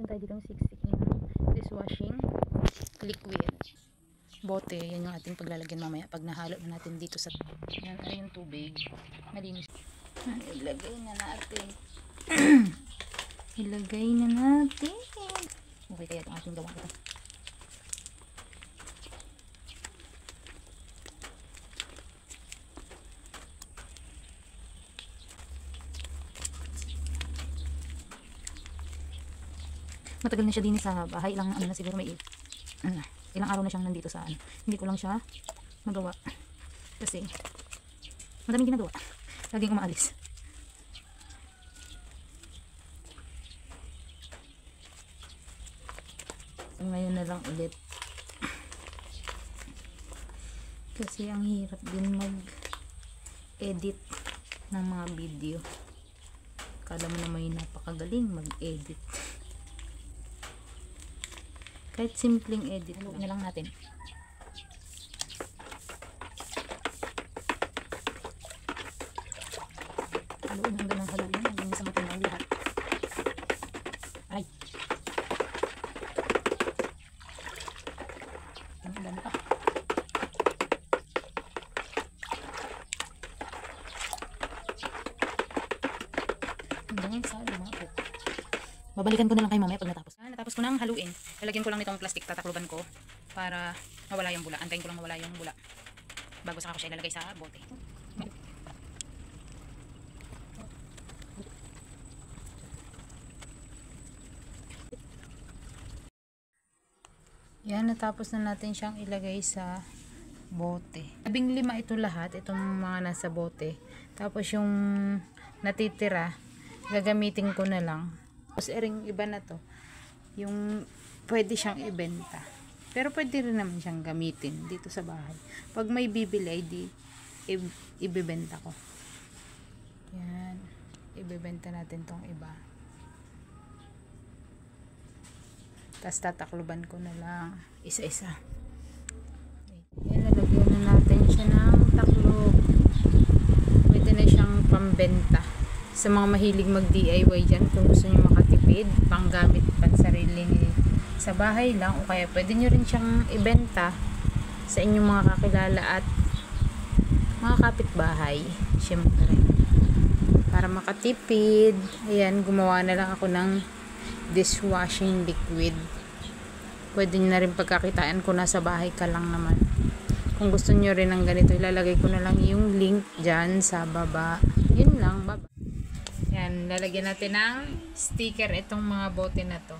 tayo dito ng 60 in dishwashing liquid bote. Yan yung ating paglalagyan mamaya pag nahalo na natin dito sa yan ay yung tubig malinis. Ilagay na natin ilagay na natin. Okay kaya itong ating gawa ito. Matagal na siya din sa bahay, ilang ano na siguro may ilang araw na siyang nandito sa ano. Hindi ko lang siya magawa kasi madaming ginagawa, laging umaalis. Ngayon na lang ulit kasi ang hirap din mag edit ng mga video. Kala mo na may napakagaling mag edit. Kahit simpleng edit, haluin na lang natin. Haluin hanggang ng haluin, hanggang sa matinaw lahat. Ay! Ang dami pa. Hanggang sa lumabot. Babalikan ko na lang kayo mamaya pag natapos. Natapos ko nang haluin. Lalagyan ko lang nitong plastic, tatakluban ko para mawala yung bula. Antayin ko lang mawala yung bula bago saka ko siya ilalagay sa bote. Yan, natapos na natin siyang ilagay sa bote. 15 ito lahat, itong mga nasa bote. Tapos yung natitira, gagamitin ko na lang. Tapos iba na to. Yung pwede siyang ibenta. Pero pwede rin naman siyang gamitin dito sa bahay. Pag may bibili ay di ibebenta ko. Yan. Ibebenta natin tong iba. Tapos tatakluban ko na lang isa-isa. Yan, nalagyan na natin siya ng taklob. Pwede na siyang pambenta. Sa mga mahilig mag DIY dyan, kung gusto nyo makatipid, panggamit pansarili sa bahay lang, o kaya pwede nyo rin siyang ibenta sa inyong mga kakilala at mga kapitbahay, syempre para makatipid. Ayan, gumawa na lang ako ng dishwashing liquid. Pwede nyo na rin pagkakitaan ko nasa bahay ka lang naman. Kung gusto nyo rin ng ganito, ilalagay ko na lang yung link dyan sa baba. Yun lang, baba. Yan, lalagyan natin ng sticker itong mga bote na to.